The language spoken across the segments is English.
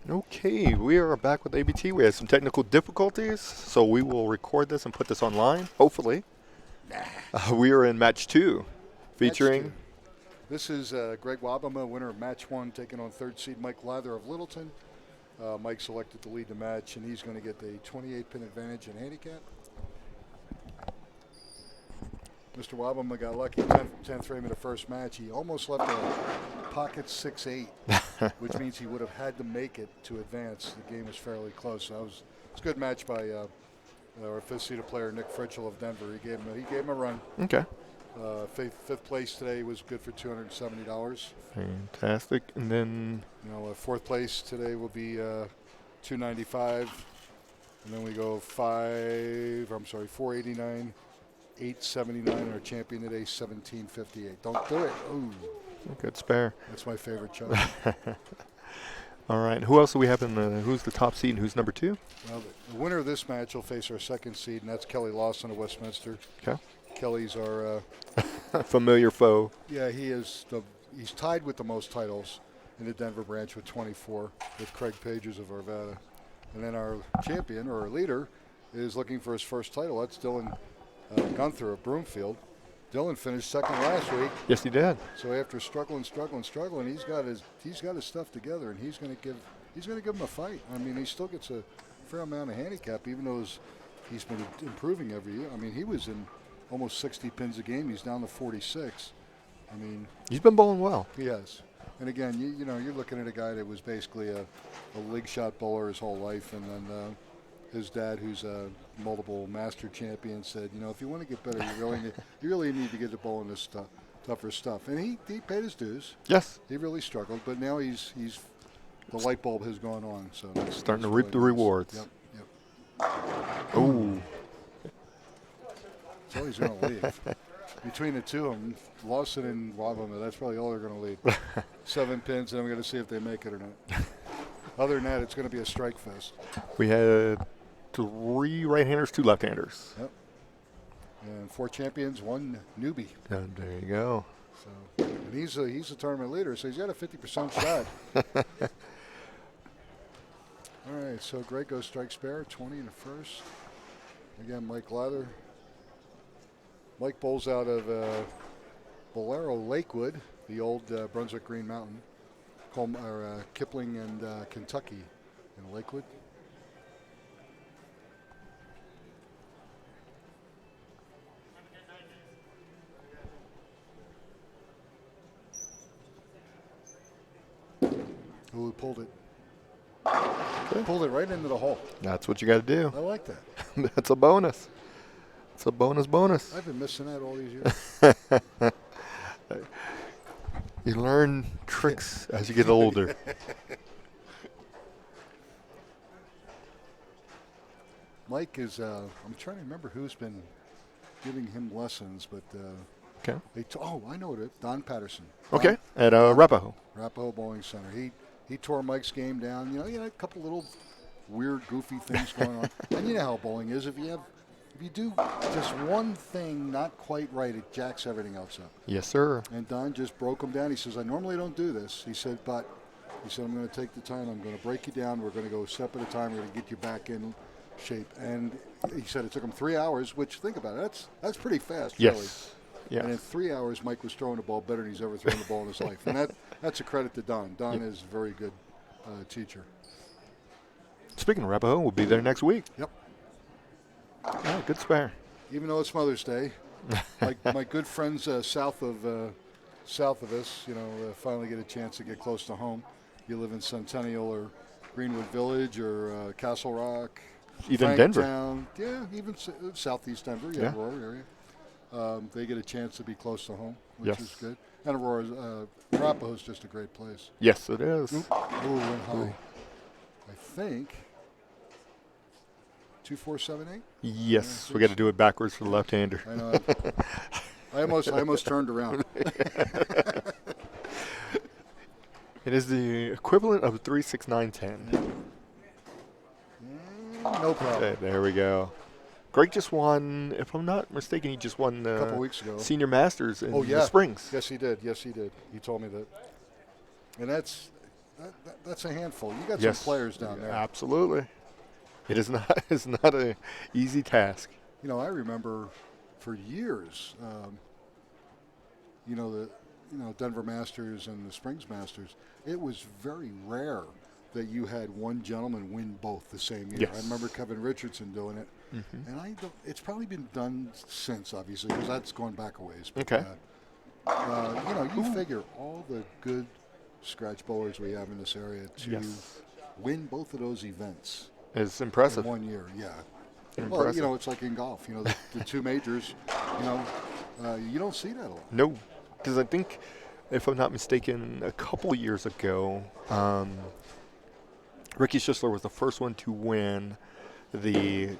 Okay, we are back with ABT. We had some technical difficulties, so we will record this and put this online, hopefully. We are in match 2, Match featuring... two. This is Greg Wabam, winner of match 1, taking on third seed Mike Lather of Littleton. Mike selected to lead the match, and he's going to get the 28-pin advantage in handicap. Mr. Wabam got lucky 10th frame of the first match. He almost left a pocket 6-8, which means he would have had to make it to advance. The game was fairly close. So it's a good match by our fifth-seeded player, Nick Fritchell of Denver. He gave him a run. Okay. Fifth place today was good for $270. Fantastic. And then... fourth place today will be $295. And then we go 489, 879, and our champion today, 1758. Don't do it. Ooh. Good spare. That's my favorite chunk. All right. Who else do we have in the... Who's the top seed and who's number 2? Well, the winner of this match will face our second seed, and that's Kelly Lawson of Westminster. Okay. Kelly's our... familiar foe. Yeah, he's tied with the most titles in the Denver branch with 24, with Craig Pagers of Arvada. And then our champion, or our leader, is looking for his first title. That's Dylan Gunther of Broomfield. Dylan finished second last week. Yes, he did. So after struggling, he's got his stuff together, and he's going to give him a fight. I mean, he still gets a fair amount of handicap, even though he's been improving every year. I mean, he was in almost 60 pins a game. He's down to 46. I mean, he's been bowling well. He has. And again, you're looking at a guy that was basically a league shot bowler his whole life, and then his dad, who's a multiple master champion, said, if you want to get better, you really need to get to bowling this tougher stuff. And he paid his dues. Yes. He really struggled, but now he's the light bulb has gone on. So that's starting to reap the rewards. Yep. Ooh. So he's going to leave. Between the two of them, Lawson and Wabam, that's probably all they're going to lead. 7 pins, and I'm going to see if they make it or not. Other than that, it's going to be a strike fest. We had 3 right-handers, 2 left-handers. Yep. And 4 champions, 1 newbie. And there you go. So, and he's a tournament leader, so he's got a 50% shot. All right, so Greg goes strike spare, 20 in the first. Again, Mike Lather. Mike bowls out of Bolero Lakewood, the old Brunswick Green Mountain, Kipling and Kentucky in Lakewood. Ooh, pulled it. Okay. Pulled it right into the hole. That's what you got to do. I like that. That's a bonus. It's a bonus. I've been missing that all these years. You learn tricks as you get older. Mike is, I'm trying to remember who's been giving him lessons, but okay. I know it. Don Patterson. Okay, at Arapahoe. Arapahoe Bowling Center. He tore Mike's game down. He had a couple little weird, goofy things going on. And you know how bowling is. If you do just one thing not quite right, it jacks everything else up. Yes, sir. And Don just broke him down. He says, I normally don't do this. He said, I'm going to take the time. I'm going to break you down. We're going to go a step at a time. We're going to get you back in shape. And he said it took him 3 hours, which, think about it, that's pretty fast, yes. really. Yes. And in 3 hours, Mike was throwing the ball better than he's ever thrown the ball in his life. And that's a credit to Don. Don is a very good teacher. Speaking of Arapahoe, we'll be there next week. Yep. Yeah, good spare. Even though it's Mother's Day, my good friends south of us, finally get a chance to get close to home. You live in Centennial or Greenwood Village or Castle Rock, even Denver. Yeah, even southeast Denver, yeah. Aurora area. They get a chance to be close to home, which is good. And Arapahoe is just a great place. Yes, it is. Ooh, went high. I think 2478. Yes, we got to do it backwards for the left-hander. I know. I almost turned around. It is the equivalent of 36910. No problem. Okay, there we go. Greg just won, if I'm not mistaken, he just won a couple weeks ago. Senior Masters in the Springs. Yes, he did. He told me that. And that's, that's a handful. You got Yes. some players down there. Absolutely. It is not. It's not a easy task. You know, I remember for years, the Denver Masters and the Springs Masters. It was very rare that you had one gentleman win both the same year. Yes. I remember Kevin Richardson doing it, and it's probably been done since, obviously, because that's going back a ways. But, Okay. you figure all the good scratch bowlers we have in this area to win both of those events. It's impressive. In 1 year, yeah. Impressive. Well, it's like in golf. The two majors. You don't see that a lot. No, because I think, if I'm not mistaken, a couple years ago, Ricky Schistler was the first one to win the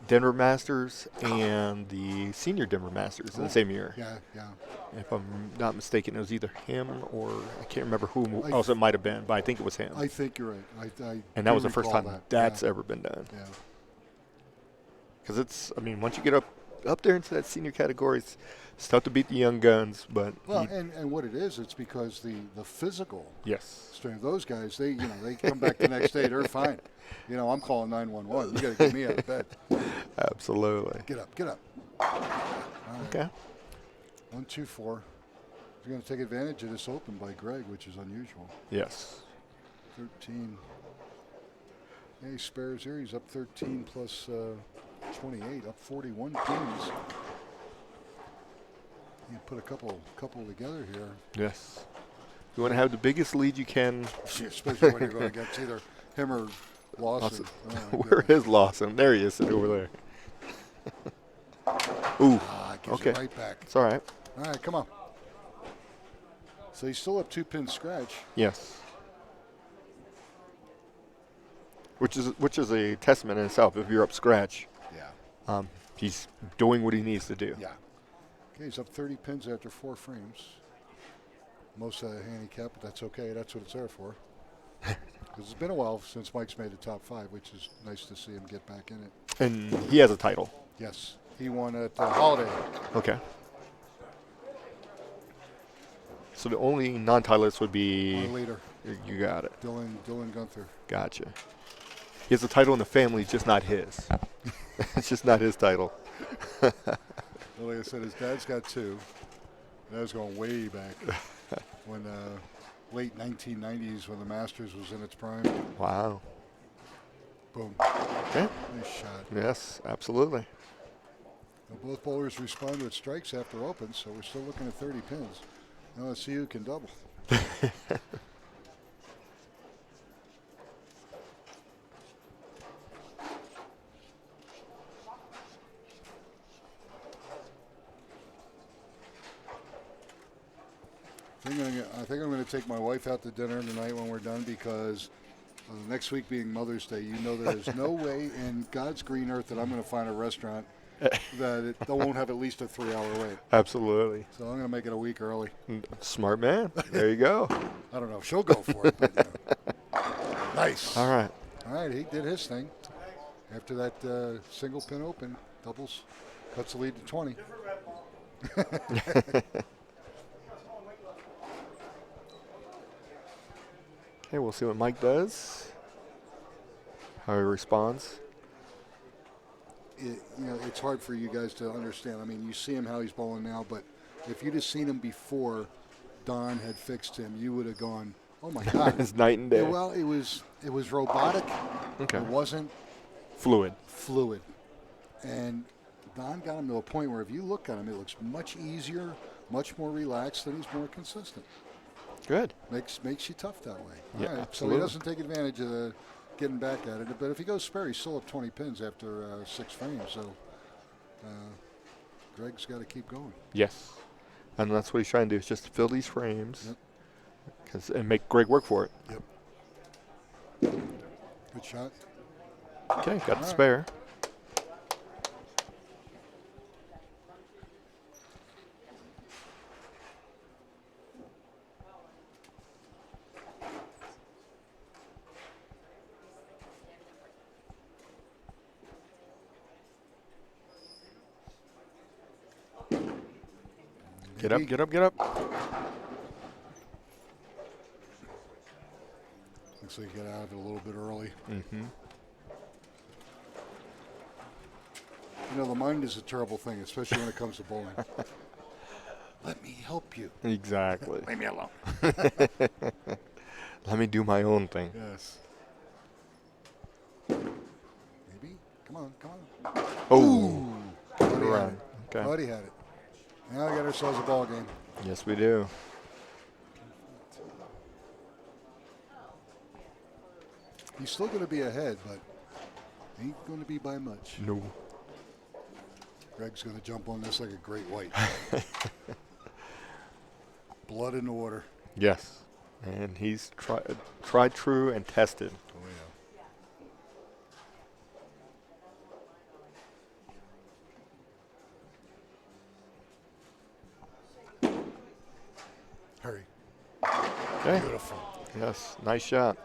Denver Masters and the Senior Denver Masters in the same year. Yeah. If I'm not mistaken, it was either him or I can't remember who else it might have been, but I think it was him. I think you're right. And that was the first time that's yeah. ever been done. Yeah. Because once you get up there into that senior category, it's tough to beat the young guns. But and what it is, it's because the physical yes, strength. Those guys, they come back the next day, they're fine. I'm calling 911. You got to get me out of bed. Absolutely. Get up. All right. Okay. 1, 2, 4. You're going to take advantage of this open by Greg, which is unusual. Yes. 13. Hey, spares here. He's up 13 plus 28, up 41 pins. You put a couple together here. Yes. You want to have the biggest lead you can. Especially when you're going against either him or Lawson. Where is Lawson? There he is, sitting over there. Ooh. Gives Okay. it right back. It's all right. All right, come on. So he's still up 2 pin scratch. Yes. Which is a testament in itself. If you're up scratch, Yeah. he's doing what he needs to do. Yeah. Okay, he's up 30 pins after 4 frames. Most handicap, but that's okay. That's what it's there for. Because it's been a while since Mike's made the top 5, which is nice to see him get back in it. And he has a title. Yes, he won at Holiday. Okay. So the only non-titleist would be. Our leader. You got it. Dylan Gunther. Gotcha. He has a title in the family, just not his. It's just not his title. Well, like I said, his dad's got 2. That was going way back when late 1990s when the Masters was in its prime. Wow. Boom. Okay. Nice shot. Yes, absolutely. Now, both bowlers respond with strikes after open, so we're still looking at 30 pins. Now let's see who can double. I think I'm going to take my wife out to dinner tonight when we're done because next week being Mother's Day, there is no way in God's green earth that I'm going to find a restaurant that won't have at least a 3-hour wait. Absolutely. So I'm going to make it a week early. Smart man. There you go. I don't know if she'll go for it, but nice. All right. All right, he did his thing. After that single pin open, doubles, cuts the lead to 20. Okay, we'll see what Mike does, how he responds. It's hard for you guys to understand. I mean, you see him how he's bowling now, but if you'd have seen him before Don had fixed him, you would have gone, oh my God. It's night and day. Yeah, well, it was robotic. Okay. It wasn't Fluid. And Don got him to a point where if you look at him, it looks much easier, much more relaxed, and he's more consistent. Good. Makes you tough that way. Yeah, All right, absolutely. So he doesn't take advantage of getting back at it. But if he goes spare, he's still up 20 pins after 6 frames. So Greg's got to keep going. Yes. And that's what he's trying to do, is just fill these frames and make Greg work for it. Yep. Good shot. Okay, got the spare. Get up, get up, get up. Looks like he got out of it a little bit early. Mm-hmm. You know, the mind is a terrible thing, especially when it comes to bowling. Let me help you. Exactly. Leave me alone. Let me do my own thing. Yes. Maybe. Come on, come on. Oh. Thought he had Around. it. Okay. Thought he had it. Now we got ourselves a ball game. Yes, we do. He's still going to be ahead, but ain't going to be by much. No. Greg's going to jump on this like a great white. Blood in the water. Yes. And he's tried, true, and tested. Oh, yeah. Hurry. Okay. Beautiful. Yes. Nice shot.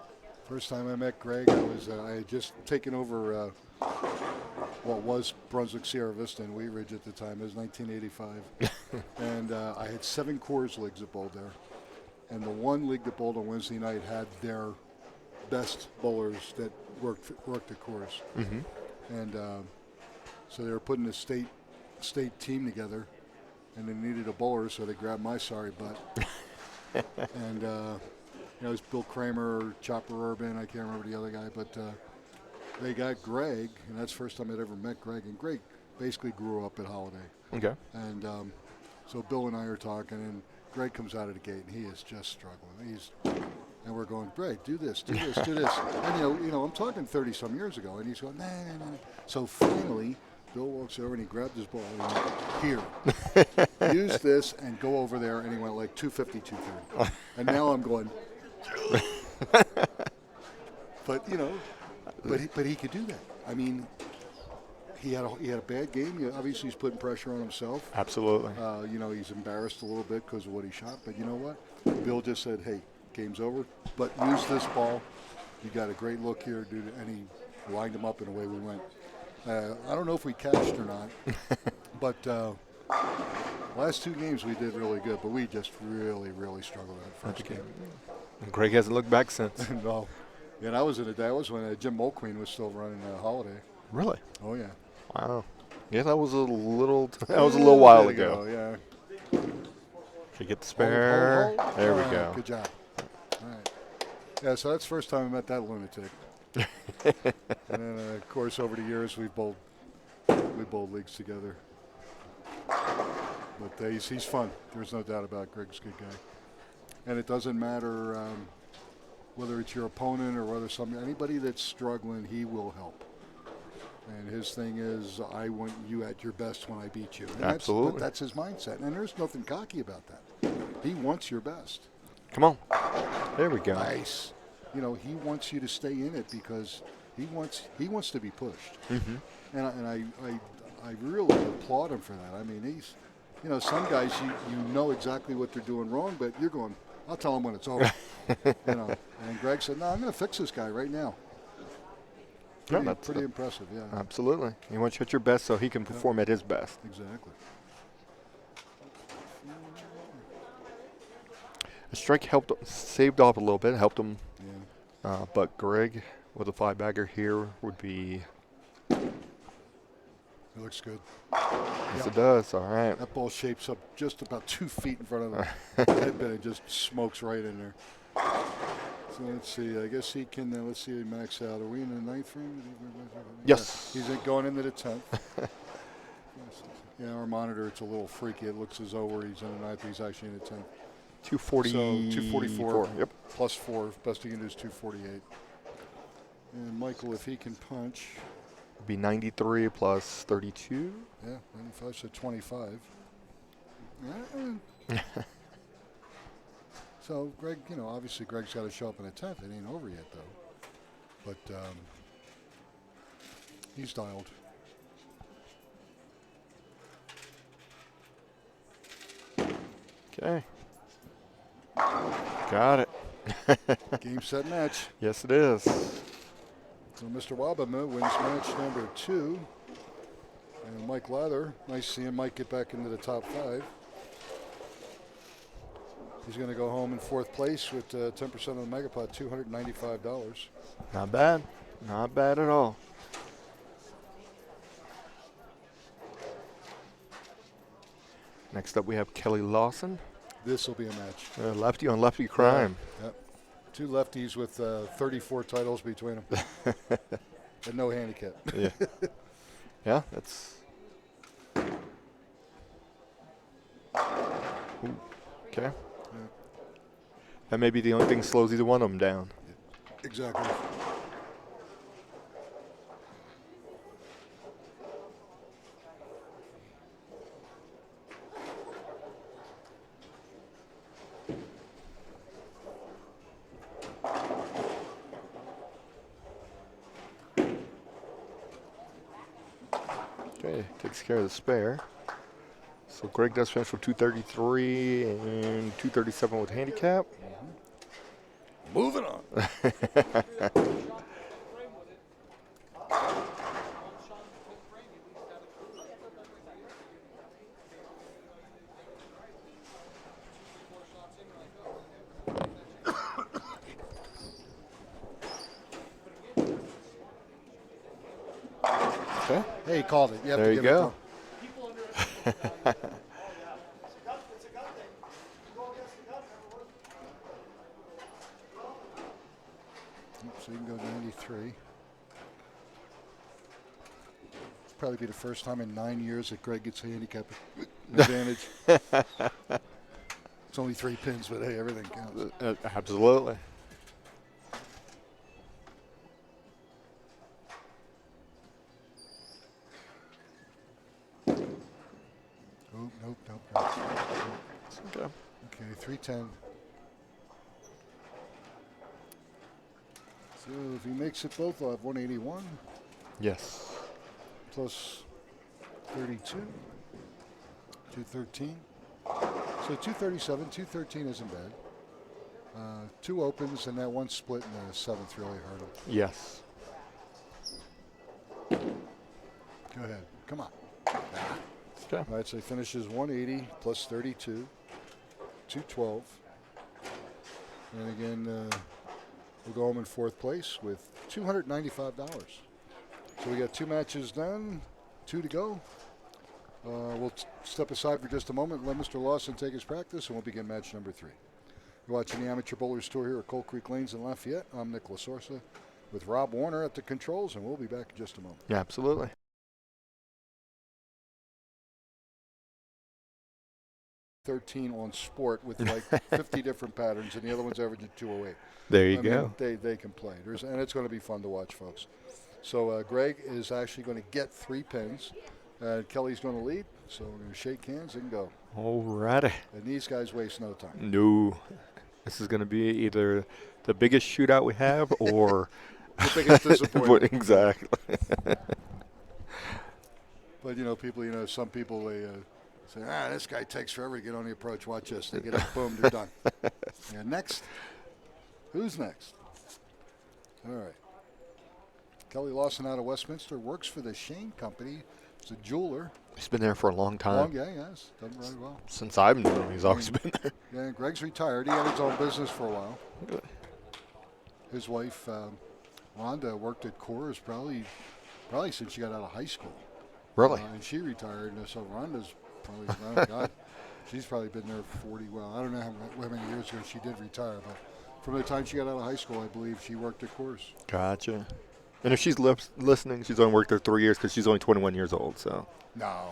First time I met Greg, I had just taken over what was Brunswick Sierra Vista in Wheat Ridge at the time. It was 1985. And I had 7 Coors leagues that bowled there. And the one league that bowled on Wednesday night had their best bowlers that worked the Coors. Mm-hmm. And so they were putting a state team together, and they needed a bowler, so they grabbed my sorry butt. And it was Bill Kramer, Chopper Urban, I can't remember the other guy, but they got Greg, and that's the first time I'd ever met Greg. And Greg basically grew up at Holiday. Okay. And so Bill and I are talking, and Greg comes out of the gate, and he is just struggling. And we're going, Greg, do this, do this, do this. And you know, I'm talking 30-some years ago, and he's going, nah. So finally, Bill walks over and he grabbed his ball and he went, here, use this and go over there. And he went like 250, 230. And now I'm going, but you know, but he could do that. I mean, he had a bad game. Obviously, he's putting pressure on himself. Absolutely. You know, he's embarrassed a little bit because of what he shot. But you know what? Bill just said, hey, game's over. But use this ball. You got a great look here, dude. And he lined him up and away we went. I don't know if we cashed or not. But last 2 games we did really good. But we just really, really struggled in the first game. Greg hasn't looked back since. No. Yeah, that was when Jim Mulqueen was still running Holiday. Really? Oh, yeah. Wow. Yeah, that was a little while ago. Yeah. Should get the spare. Hold. There we All go. right, good job. All right. Yeah, so that's the first time I met that lunatic. And then, of course, over the years we bowled leagues together. But he's fun. There's no doubt about it. Greg's a good guy. And it doesn't matter whether it's your opponent or whether anybody that's struggling, he will help. And his thing is, I want you at your best when I beat you. And Absolutely. That's his mindset. And there's nothing cocky about that. He wants your best. Come on. There we go. Nice. You know, he wants you to stay in it because he wants to be pushed. Mm-hmm. And I really applaud him for that. I mean, he's, you know, some guys you know exactly what they're doing wrong, but you're going, I'll tell him when it's over. You know. And Greg said, no, I'm going to fix this guy right now. Pretty impressive, yeah. Absolutely. You want you at your best so he can perform at his best. Exactly. The strike saved off a little bit, helped him. Yeah. But Greg with a 5-bagger here would be. It looks good. Yes, it does. All right. That ball shapes up just about 2 feet in front of the headband. It just smokes right in there. So let's see. I guess he can. Let's see. Max out. Are we in the 9th frame? Yes. Yeah, he's going into the 10th. Yeah, our monitor, it's a little freaky. It looks as though where he's in the 9th, he's actually in the 10th. 240. So 244. Yep. Plus 4. Best he can do is 248. And Michael, if he can punch. Be 93 plus 32. Yeah, 95, so 25. So, Greg, you know, obviously Greg's got to show up in the 10th. It ain't over yet, though. But he's dialed. Okay. Got it. Game, set, match. Yes, it is. So Mr. Wabam wins match number 2. And Mike Lather, nice seeing Mike get back into the top 5. He's going to go home in fourth place with 10% of the megapot, $295. Not bad. Not bad at all. Next up, we have Kelly Lawson. This will be a match. Lefty on lefty crime. Yep. Two lefties with 34 titles between them. And no handicap. Yeah. Yeah, that's. Ooh, okay. Yeah. That may be the only thing that slows either one of them down. Exactly. Okay, takes care of the spare. So Greg does finish with 233 and 237 with handicap. Moving on. Okay. Hey, he called it. You have There to you give go. it to him. So you can go 93. It'll probably be the first time in 9 years that Greg gets a handicap advantage. It's only 3 pins, but hey, everything counts. Absolutely. Oh, nope. Okay. Okay, 310. So if he makes it both, I'll have 181 Yes. plus 32, 213. So 237, 213 isn't bad. 2 opens and that one split in the 7th really hurt him. Yes. Go ahead. Come on. Okay. All right, so he finishes 180 plus 32, 212. And again, we'll go home in 4th place with $295. So we got 2 matches done, 2 to go. We'll step aside for just a moment and let Mr. Lawson take his practice, and we'll begin match number 3. You're watching the Amateur Bowlers Tour here at Coal Creek Lanes in Lafayette. I'm Nick Lasorsa with Rob Warner at the controls, and we'll be back in just a moment. Yeah, absolutely. $13 on sport with like 50 different patterns, and the other one's averaging 208. There you I go. mean, they can play. And it's going to be fun to watch, folks. So Greg is actually going to get 3 pins. Kelly's going to lead, so we're going to shake hands and go. Alrighty. And these guys waste no time. No. This is going to be either the biggest shootout we have or The biggest disappointment. Exactly. But, people, some people, they say, this guy takes forever to get on the approach. Watch this. They get up, boom, they're done. And next. Who's next? All right. Kelly Lawson out of Westminster, works for the Shane Company. He's a jeweler. He's been there for a long time. Yeah, yes. Done very well. Since I've known him, he's always been there. Yeah, Greg's retired. He had his own business for a while. His wife, Rhonda, worked at Coors probably since she got out of high school. Really? And she retired, and so Rhonda's probably, oh God, she's probably been there 40, well, I don't know how many years ago she did retire, but from the time she got out of high school, I believe she worked at Coors. Gotcha. And if she's listening, she's only worked there 3 years because she's only 21 years old. So. No,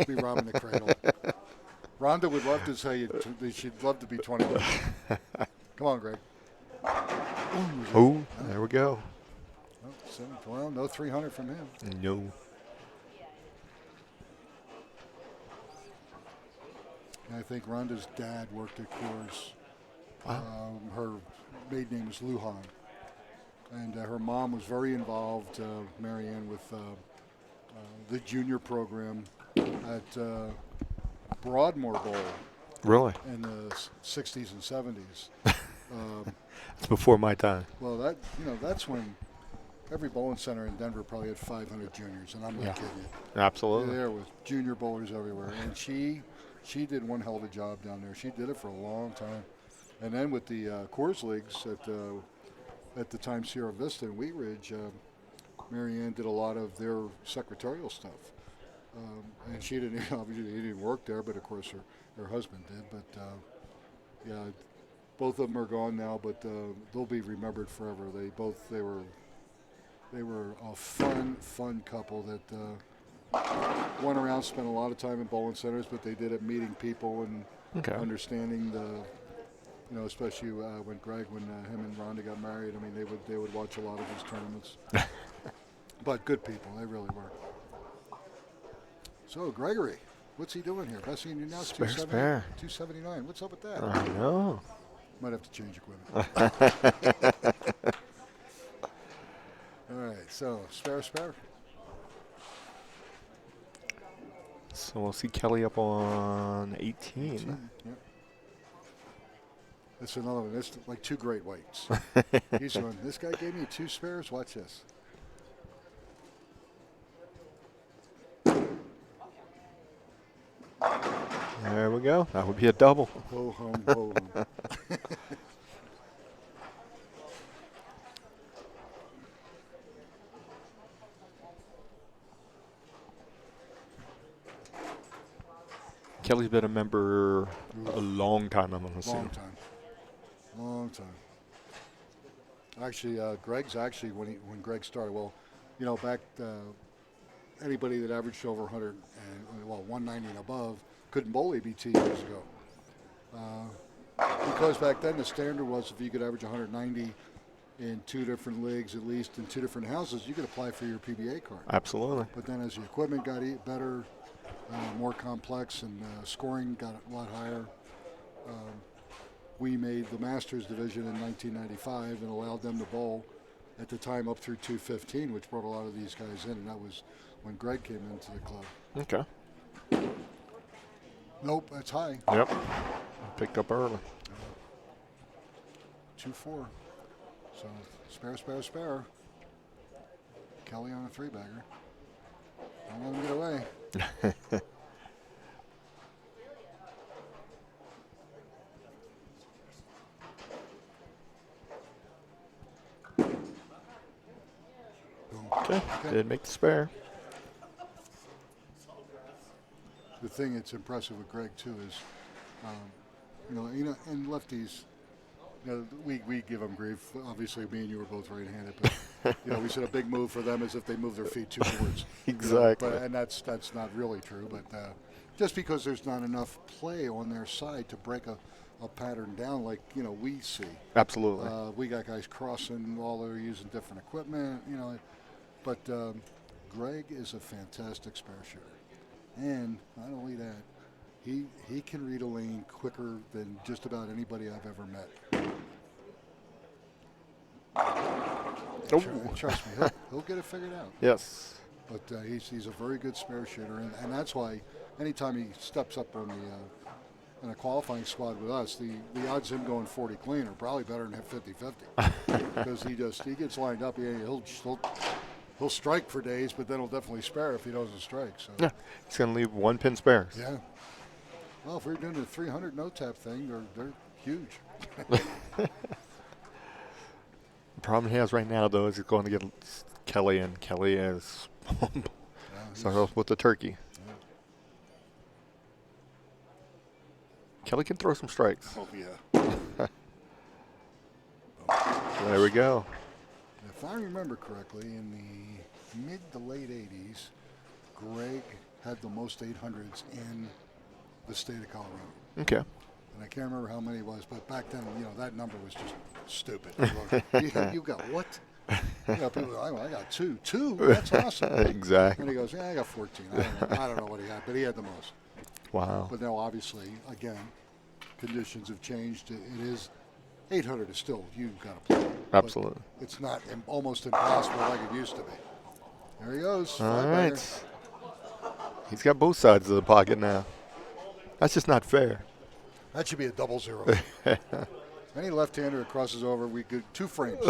be robbing the cradle. Rhonda would love to say she'd love to be 21. Come on, Greg. Oh, there we go. Well, no 300 from him. No. I think Rhonda's dad worked at Coors. Wow. Her maiden name was Lujan. And her mom was very involved, Marianne, with the junior program at Broadmoor Bowl. Really? In the 60s and 70s. It's before my time. Well, that's when every bowling center in Denver probably had 500 juniors, and I'm not kidding you. Absolutely. There was junior bowlers everywhere, and she did one hell of a job down there. She did it for a long time. And then with the Coors Leagues at the time Sierra Vista and Wheat Ridge, Marianne did a lot of their secretarial stuff. And she didn't obviously he didn't work there, but of course her husband did. But yeah, both of them are gone now, but they'll be remembered forever. They were a fun couple that went around, spent a lot of time in bowling centers, but they did it meeting people and understanding especially when him and Rhonda got married. I mean, they would watch a lot of his tournaments. But good people, they really were. So Gregory, what's he doing here? Best thing you now is 279. What's up with that? I know. Might have to change equipment. All right, so spare. So we'll see Kelly up on 18. Yep. That's another one. That's like two great weights. He's going, this guy gave me 2 spares. Watch this. There we go. That would be a double. Ho hum, ho hum. Kelly's been a member a long time, I'm going to assume. Long time. Actually, Greg's actually, when Greg started, back anybody that averaged over 100 and 190 and above couldn't bowl ABT years ago. Because back then the standard was if you could average 190 in 2 different leagues, at least in 2 different houses, you could apply for your PBA card. Absolutely. But then as the equipment got better, more complex, and scoring got a lot higher, we made the Masters division in 1995 and allowed them to bowl at the time up through 215, which brought a lot of these guys in, and that was when Greg came into the club. Okay. Nope, that's high. Yep. Picked up early. 2-4. So spare. Kelly on a 3-bagger. Don't let him get away. Okay. Did make the spare. The thing that's impressive with Greg too is, and lefties, we give them grief. Obviously, me and you were both right-handed, but we said a big move for them is if they move their feet 2 boards. Exactly. And that's not really true. But just because there's not enough play on their side to break a pattern down like we see. Absolutely. We got guys crossing while they're using different equipment. But Greg is a fantastic spare shooter. And not only that, he can read a lane quicker than just about anybody I've ever met. Trust me, he'll get it figured out. Yes. But he's a very good spare shooter, and that's why anytime he steps up on in a qualifying squad with us, the odds of him going 40 clean are probably better than 50-50 because he gets lined up. He'll strike for days, but then he'll definitely spare if he doesn't strike. So. Yeah, he's going to leave 1 pin spares. Yeah. Well, if we're doing the 300 no-tap thing, they're huge. The problem he has right now, though, is he's going to get Kelly, and Kelly is so with the turkey. Yeah. Kelly can throw some strikes. Oh, yeah. There we go. If I remember correctly, in the mid to late 80s, Greg had the most 800s in the state of Colorado. Okay. And I can't remember how many it was, but back then, that number was just stupid. You got what? People, I got 2. 2? That's awesome. Exactly. And he goes, yeah, I got 14. I don't know what he had, but he had the most. Wow. But now, obviously, again, conditions have changed. It is 800 is still, you've got to play. Absolutely. But it's not almost impossible like it used to be. There he goes. All right. He's got both sides of the pocket now. That's just not fair. That should be a 0-0. Any left-hander that crosses over, we get 2 frames.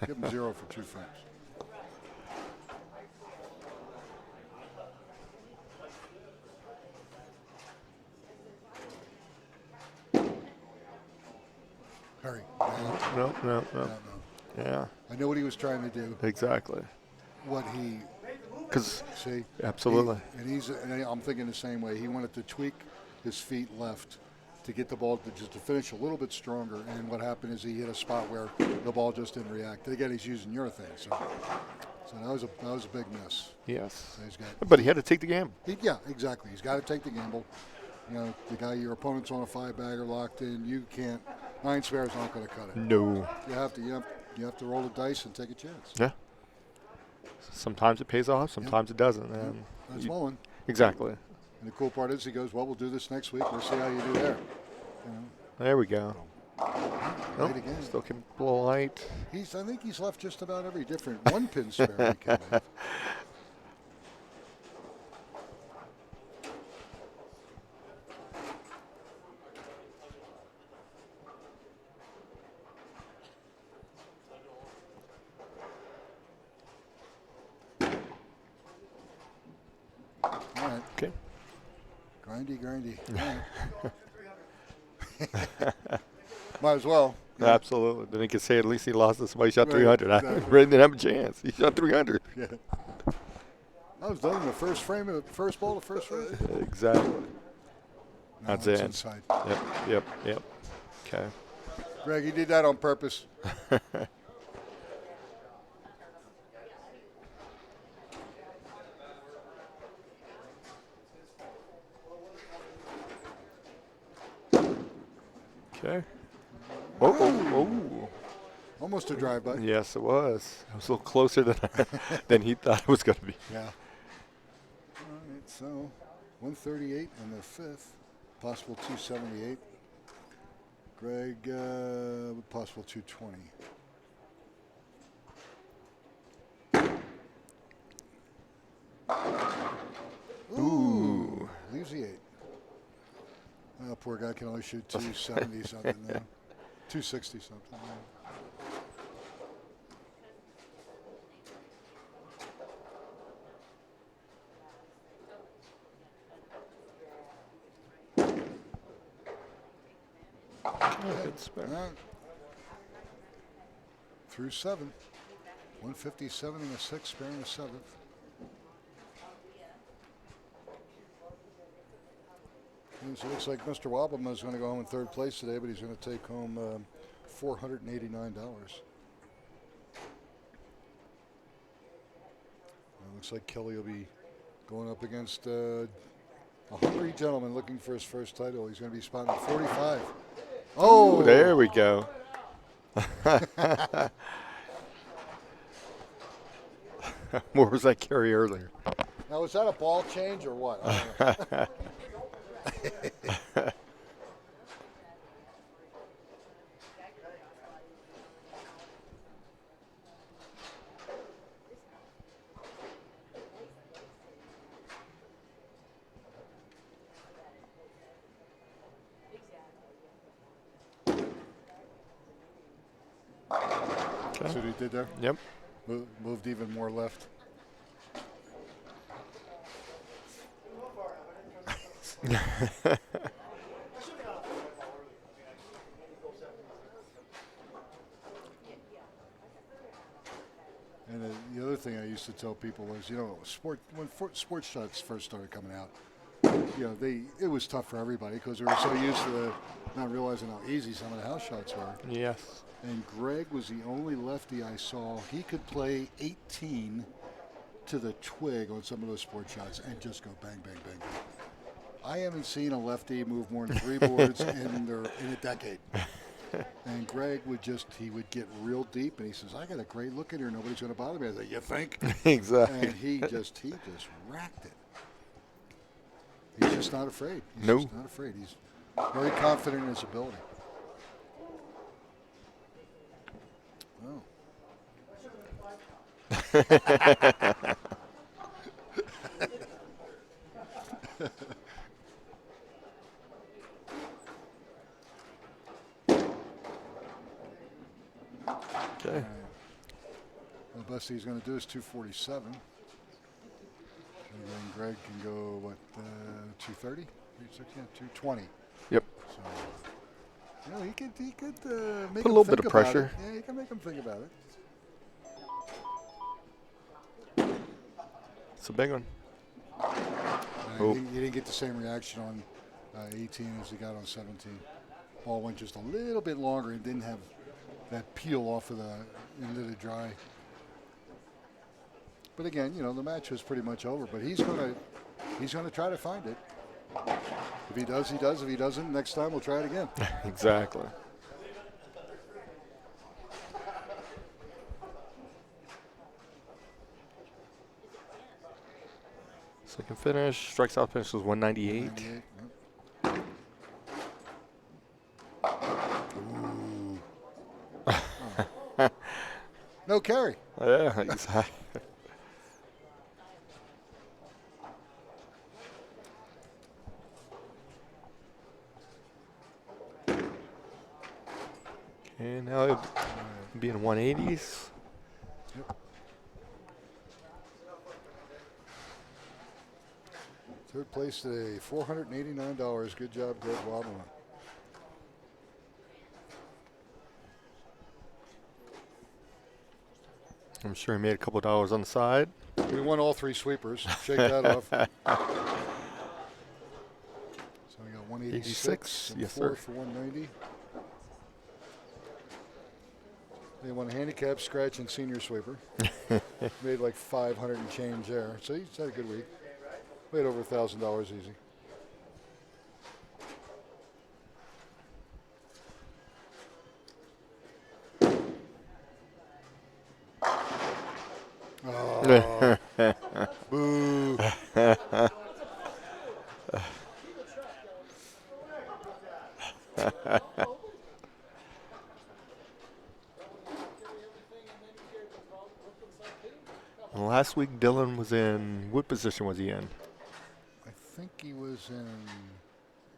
Give him 0 for 2 frames. no. I don't know. Yeah, I know what he was trying to do. exactly. What he Because see, absolutely. and I'm thinking the same way. He wanted to tweak his feet left to get the ball to finish a little bit stronger. And what happened is he hit a spot where the ball just didn't react. And again, he's using urethane, so that was a big miss. Yes. So he's got, But he had to take the gamble. yeah, exactly. He's got to take the gamble. You know, the guy, your opponent's on a 5-bagger locked in. You can't. 9 spares not going to cut it. No. You have to roll the dice and take a chance. Yeah. Sometimes it pays off. Sometimes it doesn't. Yep. And That's swollen. exactly. And the cool part is he goes, well, we'll do this next week. We'll see how you do there. You know, There we go. right again. Still can blow light. I think he's left just about every different one-pin spare he can leave. All right. Okay. Grindy. All right. Might as well. Yeah. Absolutely. Then he could say at least he lost to somebody shot Right, 300. I exactly. really didn't have a chance. He shot 300. Yeah. I was done in the first frame of the first ball, the first frame. Exactly. No, That's it's it. inside. Yep. Okay. Greg, he did that on purpose. Okay. Oh. Almost a drive-by. Yes, it was. It was a little closer than he thought it was going to be. Yeah. All right, so 138 in the fifth, possible 278. Greg, possible 220. Ooh. Leaves the 8. Oh, poor guy can only shoot 270 something now. 260 something now. Good spare. All right. Through 7. 157 in the 6th, sparing the 7th. And so it looks like Mr. Wabam is going to go home in 3rd place today, but he's going to take home $489. Looks like Kelly will be going up against a hungry gentleman looking for his first title. He's going to be spotting at 45. Oh, there we go. Where was that carry earlier? Now, was that a ball change or what? Okay. See what he did there? Yep. Moved even more left. And the other thing I used to tell people was, when sports shots first started coming out, it was tough for everybody because they were so used to not realizing how easy some of the house shots were. Yes. And Greg was the only lefty I saw. He could play 18 to the twig on some of those sport shots and just go bang, bang, bang, bang. I haven't seen a lefty move more than 3 boards in a decade. And Greg would get real deep, and he says, "I got a great look in here. Nobody's going to bother me." I said, "You think?" Exactly. And he just racked it. He's just not afraid. He's No. just not afraid. He's very confident in his ability. Oh. Okay. The best he's going to do is 247. And then Greg can go, 230? 220. Yep. So You know, he could make Put a him little think bit of about pressure. it. Yeah, he can make him think about it. It's a big one. You didn't get the same reaction on 18 as he got on 17. Ball went just a little bit longer and didn't have that peel off of the end of the dry. But again, you know, the match was pretty much over. But he's gonna try to find it. If he does, he does. If he doesn't, next time we'll try it again. Exactly. Second finish. Strikes out finish was 198. 98, yep. Oh. No carry. Yeah, exactly. Okay, now it'll be in 180s. Yep. Third place today, $489. Good job, Greg Wabam. I'm sure he made a couple dollars on the side. We won all three sweepers. Shake that off. So we got 186 and Yes, 4 sir. for 190. They won a handicap, scratch, and senior sweeper. Made like 500 and change there. So he's had a good week. Made over $1,000 easy. Oh, boo. And last week, Dylan was in, what position was he in? I think he was in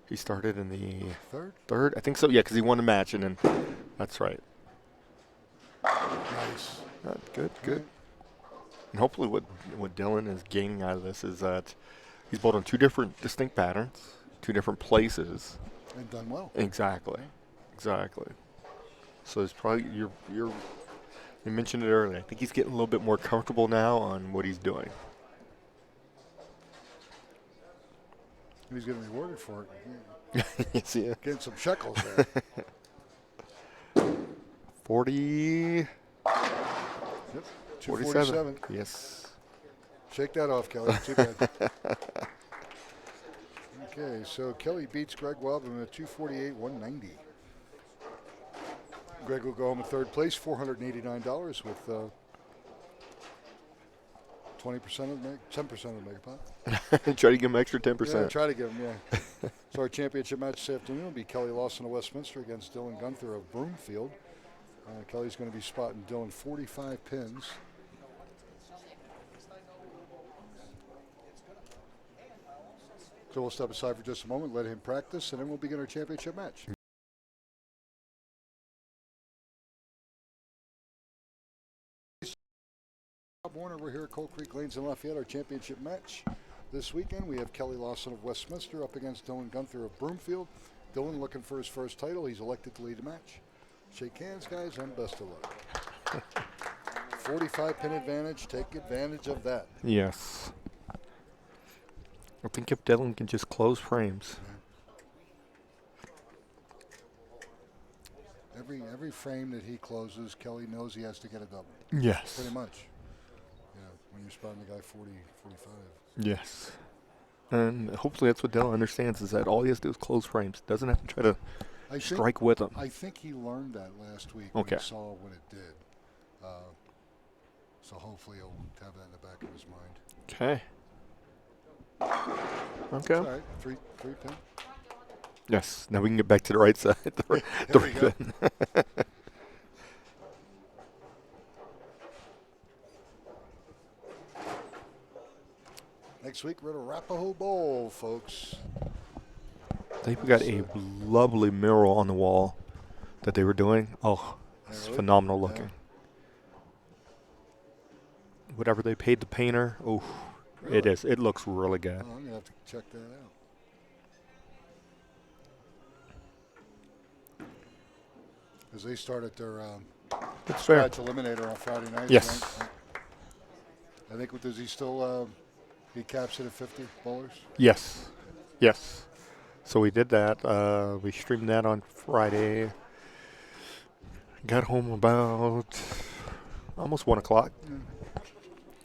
He started in the third. third? I think so, yeah, because he won the match, and then that's right. Nice. Good, good. And hopefully what Dylan is gaining out of this is that he's bowled on two different distinct patterns, two different places. And done well. Exactly. Exactly. So it's probably, you mentioned it earlier. I think he's getting a little bit more comfortable now on what he's doing. He's getting rewarded for it. Yes, yeah. Getting some shekels there. 40. Yep. 247. Yes. Shake that off, Kelly. Too bad. Okay, so Kelly beats Greg Wabam at 248, 190. Greg will go home in third place, $489 with 20% of the 10% of the mega pot. Try to give him extra 10%. Yeah, try to give him, yeah. So our championship match this afternoon will be Kelly Lawson of Westminster against Dylan Gunther of Broomfield. Kelly's going to be spotting Dylan 45 pins. So we'll step aside for just a moment, let him practice, and then we'll begin our championship match. Bob Warner, we're here at Coal Creek Lanes in Lafayette, our championship match. This weekend we have Kelly Lawson of Westminster up against Dylan Gunther of Broomfield. Dylan looking for his first title. He's elected to lead the match. Shake hands, guys, and best of luck. 45 pin advantage. Take advantage of that. Yes. I think if Dylan can just close frames. Every frame that he closes, Kelly knows he has to get a double. Yes. Pretty much. You know, when you're spotting the guy 40, 45. Yes. And hopefully that's what Dylan understands, is that all he has to do is close frames. Doesn't have to try to strike with them. I think he learned that last week Okay. when he saw what it did. So hopefully he'll have that in the back of his mind. Okay. Okay. All right, three pin. Yes. Now we can get back to the right side. the There the we right go. pin. Next week we're at Arapahoe Bowl, folks. They've got a lovely mural on the wall that they were doing. Oh, it's Really? phenomenal Yeah. looking. Whatever they paid the painter, oh, it Really? is. It looks really good. Oh, I'm gonna have to check that out. Because they started their It's fair. scratch eliminator on Friday night. Yes. Right? I think, does he still, he caps it at 50 bowlers? Yes. Yes. So we did that. We streamed that on Friday. Got home about almost 1 o'clock. Yeah.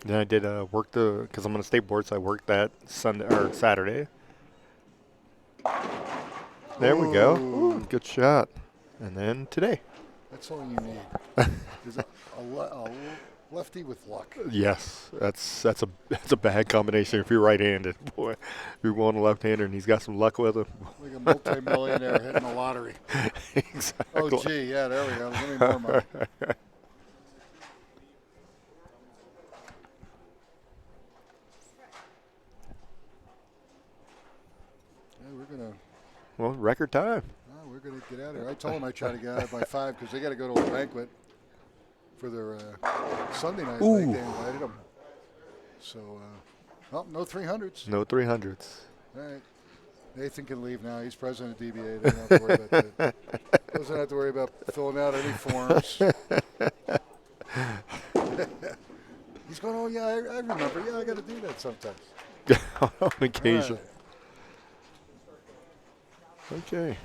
Then I did work because I'm on a state board, so I worked that Sunday or Saturday. There we go. Ooh, good shot. And then today. That's all you need. Is a lefty with luck. Yes, that's a bad combination if you're right-handed. Boy, if you're going left-hander and he's got some luck with him. Like a multi-millionaire hitting the lottery. Exactly. Oh, gee, yeah, there we go. Give me more money. Well, record time. We're going to get out of here. I told them I'd try to get out by 5 because they got to go to a banquet for their Sunday night leg. They invited them. So, well, no 300s. No 300s. All right. Nathan can leave now. He's president of DBA. Doesn't have to worry about that. Doesn't have to worry about filling out any forms. He's going, oh, yeah, I remember. Yeah, I got to do that sometimes. On occasion. Right. Okay.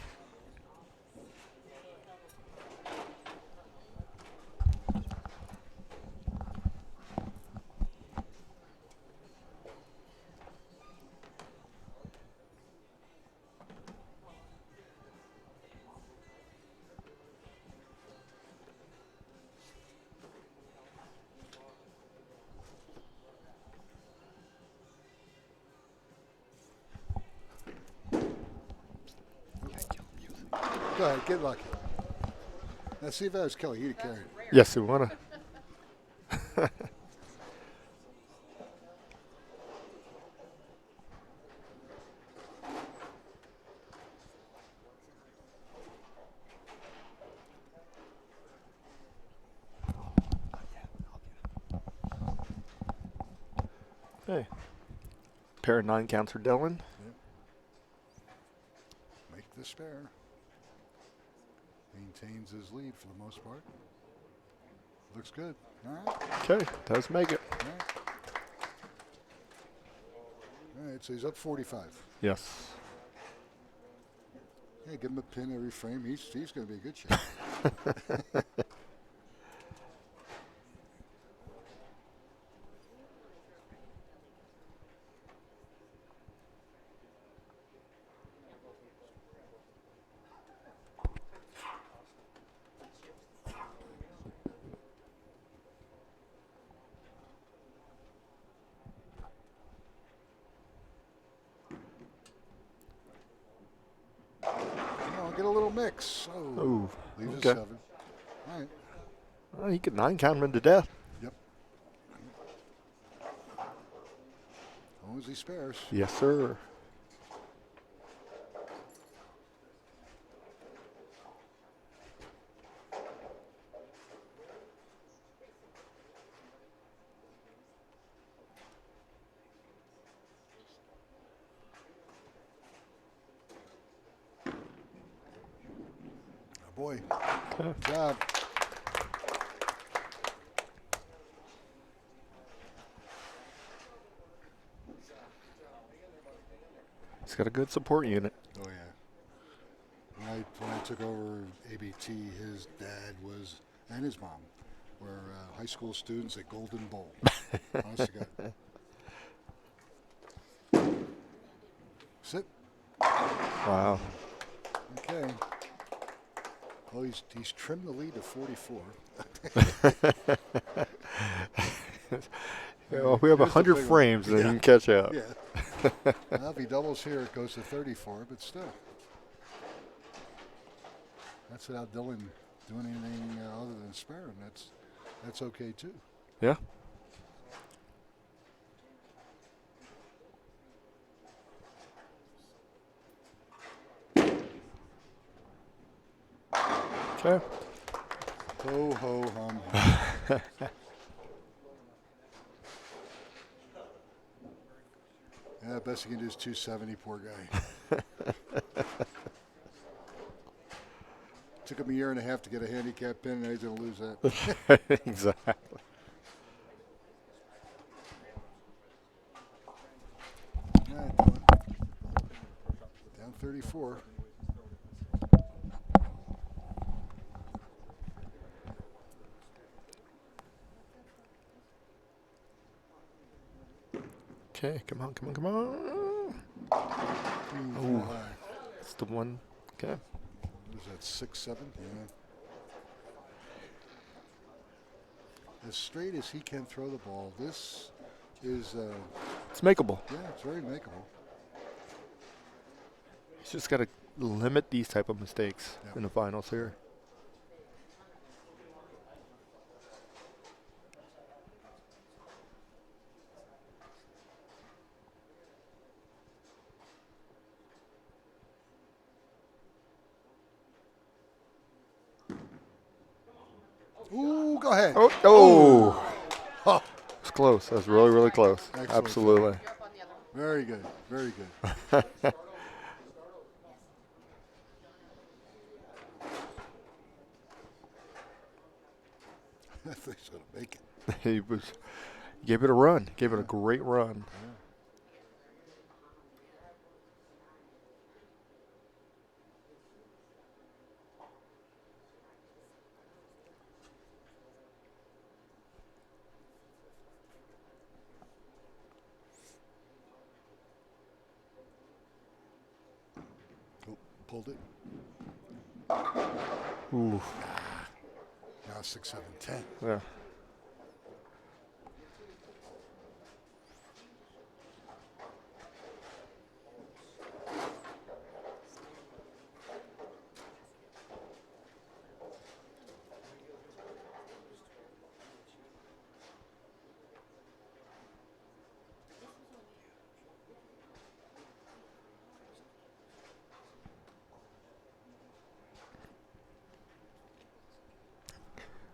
Go ahead, get lucky. Now, see if that was Kelly. He'd carry it. Yes, we want to. Hey. Pair of 9 counts for Dylan. Yep. Make the spare. Maintains his lead for the most part. Looks good. All right. Okay, does make it. All right. All right, so he's up 45. Yes. Yeah, give him a pin every frame. He's going to be a good shot. Get a little mix. Oh, leaves okay. a 7. All right. Well, he could 9 count him into death. Yep. As long as he spares. Yes, sir. Boy, good job. He's got a good support unit. Oh, yeah. When I took over ABT, his dad was, and his mom, were high school students at Golden Bowl. Honest to God. Sit. Wow. Okay. Well, he's trimmed the lead to 44. Well, we have 100 frames, then he can catch up. Yeah. Well, if he doubles here, it goes to 34, but still. That's without Dylan doing anything other than sparing. That's okay, too. Yeah. Okay. Ho, ho, hum, hum. Yeah, best he can do is 270, poor guy. Took him him a year and a half to get a handicap pin, and now he's going to lose that. Exactly. All right, Dylan. Down 34. Okay, come on, come on, come on. Oh, That's the one. Okay. what is that, 6-7? Yeah. As straight as he can throw the ball, this is, It's makeable. yeah, it's very makeable. He's just got to limit these type of mistakes Yep. in the finals here. Ooh, go ahead. Oh. Oh. It's close. That was really, really close. Excellent. Absolutely. Very good. Very good. I think he's going to make it. He gave it a run. Gave it a great run. Yeah. Oh, pulled it. Ooh. Now 6, 7, 10. Yeah.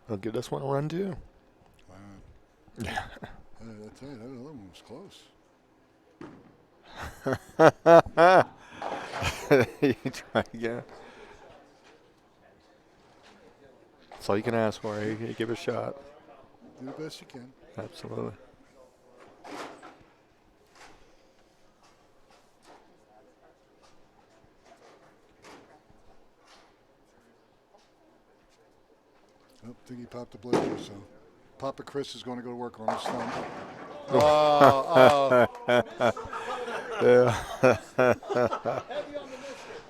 I'll give this one a run too. Yeah. That's it. That other one was close. You try again. That's all you can ask for. You give it a shot. Do the best you can. Absolutely. I don't think he popped the blister, so Papa Chris is going to go to work on his thumb. Yeah.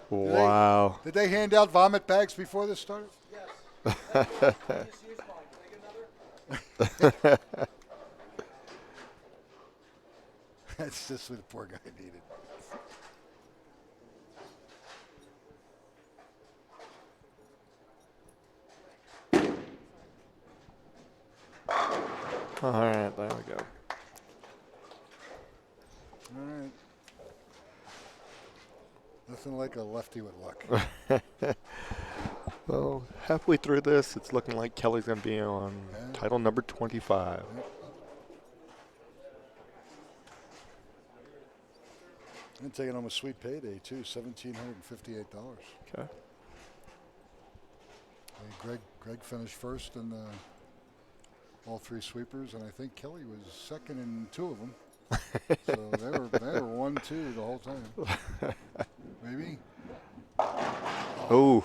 Wow. Did they hand out vomit bags before this started? That's just what the poor guy needed. All right, there we go. All right. Nothing like a lefty with luck. Well, halfway through this, it's looking like Kelly's going to be on title number 25. Yep. And taking home a sweet payday, too, $1,758. Okay. Greg finished first in all 3 sweepers, and I think Kelly was second in 2 of them. So they were 1-2 the whole time. Maybe. Oh.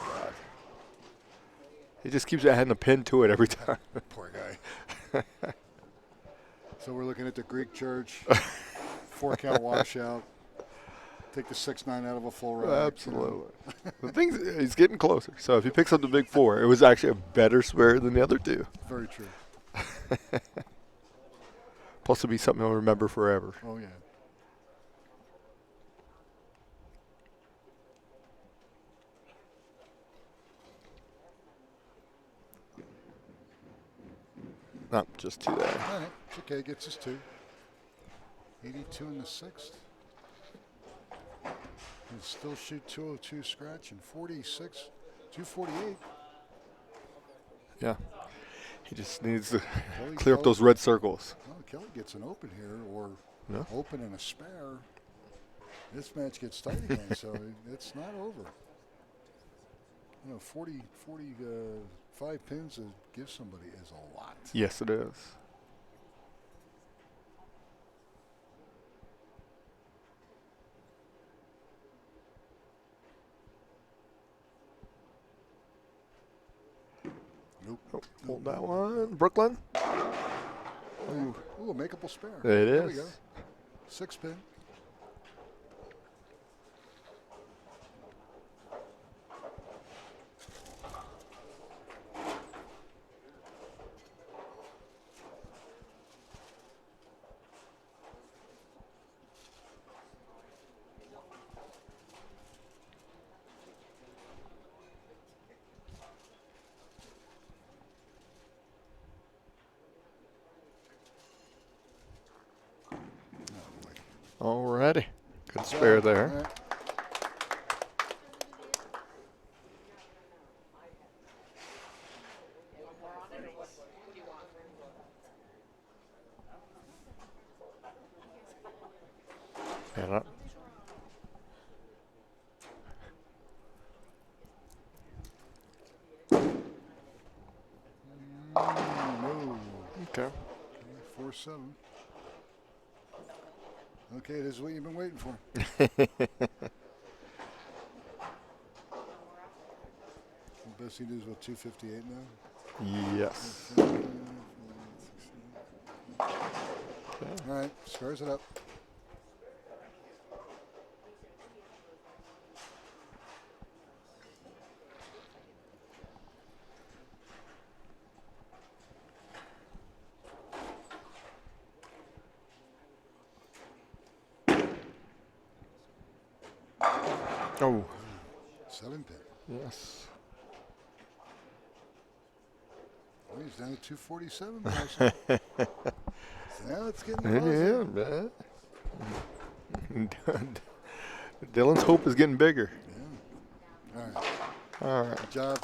He just keeps adding a pin to it every time. Poor guy. So we're looking at the Greek church, 4-count washout. Take the 6-9 out of a full rack. Absolutely. The thing is, he's getting closer. So if he picks up the big 4, it was actually a better swear than the other 2. Very true. Plus, it'll be something he'll remember forever. Oh, yeah. Not just 2 there. All right. It's okay. Gets us 2. 82 in the 6th. And still shoot 202 scratch and 46, 248. Yeah. He just needs to Kelly clear up those red circles. Well, Kelly gets an open here, or No? open and a spare. This match gets tight again, so it's not over. You know, 45 pins to give somebody is a lot. Yes, it is. Nope. Oh, hold that one. Brooklyn. Ooh, a makeable spare. It There is. we go. 6 pin. Alrighty. Good spare there. All right. And No. okay. 4-7. Okay, this is what you've been waiting for. Best he does with 258 now. Yes. All right, squares it up. Oh. 7 pin. Yes. Oh, he's down to 247. Lawson. So now it's getting closer. Yeah. Dylan's hope is getting bigger. Yeah. All right. All right. Good job.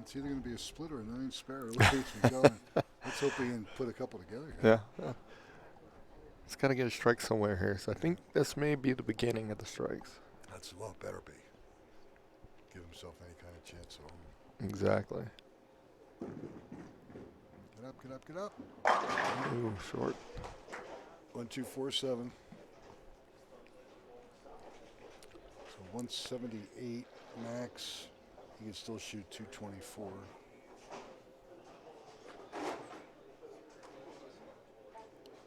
It's either going to be a split or a 9 spare. Let's hope we can put a couple together here. Yeah. It's got to get a strike somewhere here. So I think this may be the beginning of the strikes. That's well better be. Give himself any kind of chance at all. Exactly. Get up, get up, get up. Ooh, short. 1, 2, 4, 7. So 178 max. He can still shoot 224.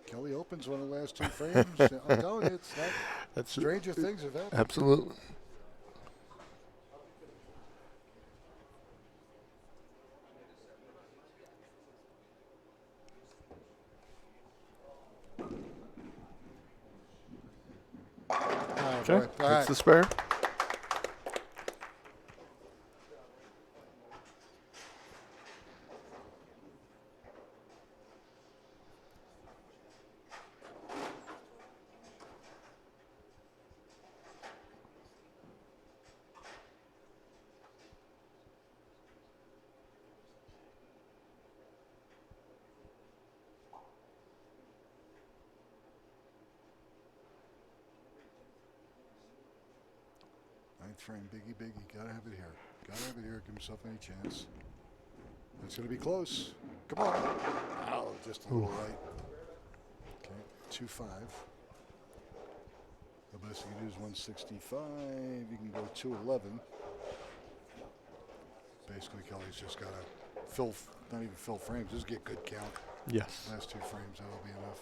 Kelly opens one of the last 2 frames. I'm telling you, it's not. That's Stranger things have happened. Absolutely. Okay, that's the spare. Ninth frame, biggie, biggie. Gotta have it here. Gotta have it here. Give himself any chance. It's gonna be close. Come on. Ow, just a little right. Okay, 2-5. The best you can do is 165. You can go 211. Basically, Kelly's just gotta fill, not even fill frames, just get good count. Yes. Last 2 frames, that'll be enough.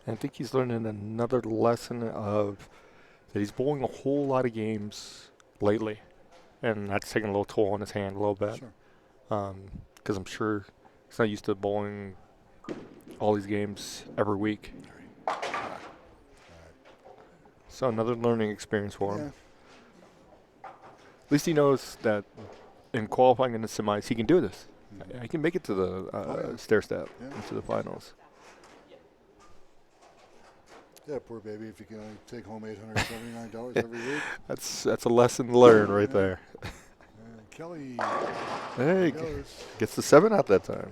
I think he's learning another lesson of that he's bowling a whole lot of games lately, and that's taking a little toll on his hand a little bit. Sure. Because I'm sure he's not used to bowling all these games every week. All right. So another learning experience for him. Yeah. At least he knows that in qualifying in the semis, he can do this. Mhm. I can make it to the Oh, yeah. stair step Yeah. into the finals. Yeah, poor baby. If you can only take home $879 every week. That's a lesson learned right Yeah. there. Kelly Hey, goes. gets the 7 out that time.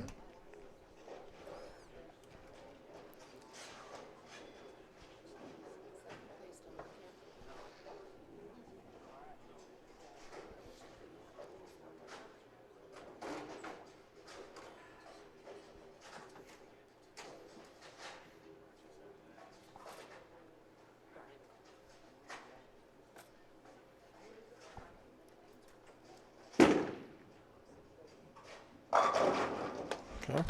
Okay.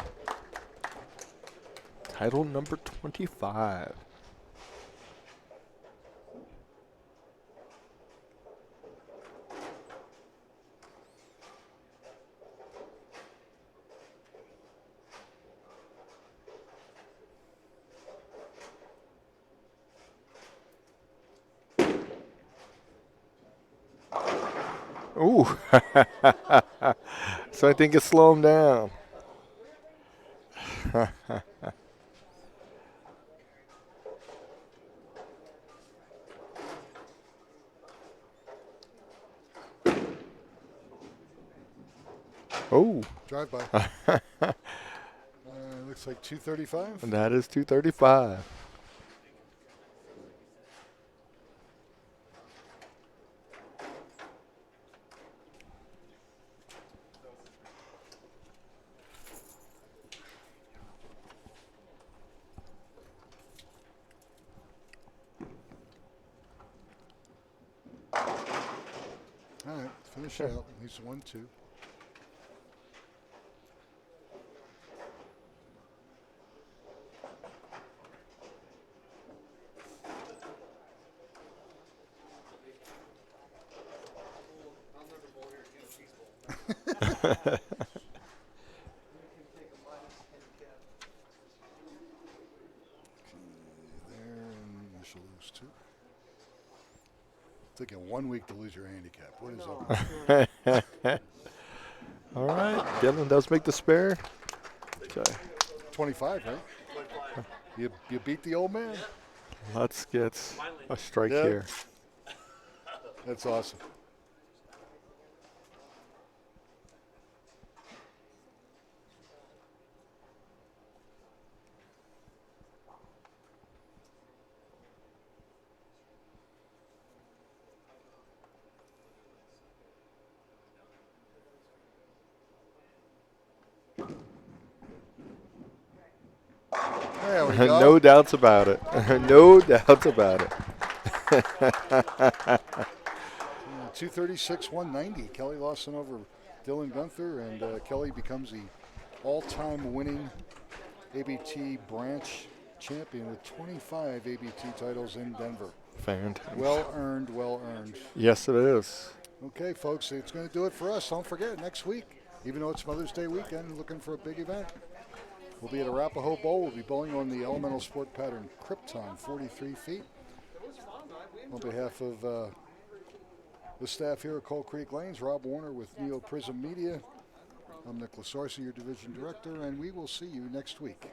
Title number 25. Ooh. So I think it's slow him down. Oh. Drive by. Looks like 235. That is 235. All right, finish it out. He's 1-2. There, and you shall lose 2. Taking 1 week to lose your handicap. What is up? All right. Dylan does make the spare. Okay. 25, right? You beat the old man. Let's get a strike Yeah. here. That's awesome. There we go. No doubts about it. No doubts about it. 236, 190. Kelly Lawson over Dylan Gunther, and Kelly becomes the all-time winning ABT branch champion with 25 ABT titles in Denver. Fantastic. Well earned, well earned. Yes, it is. Okay, folks, it's going to do it for us. Don't forget, next week, even though it's Mother's Day weekend, looking for a big event, we'll be at Arapahoe Bowl. We'll be bowling on the elemental sport pattern Krypton, 43 feet. On behalf of the staff here at Coal Creek Lanes, Rob Warner with Neo Prism Media. I'm Nick Lasarsi, your division director, and we will see you next week.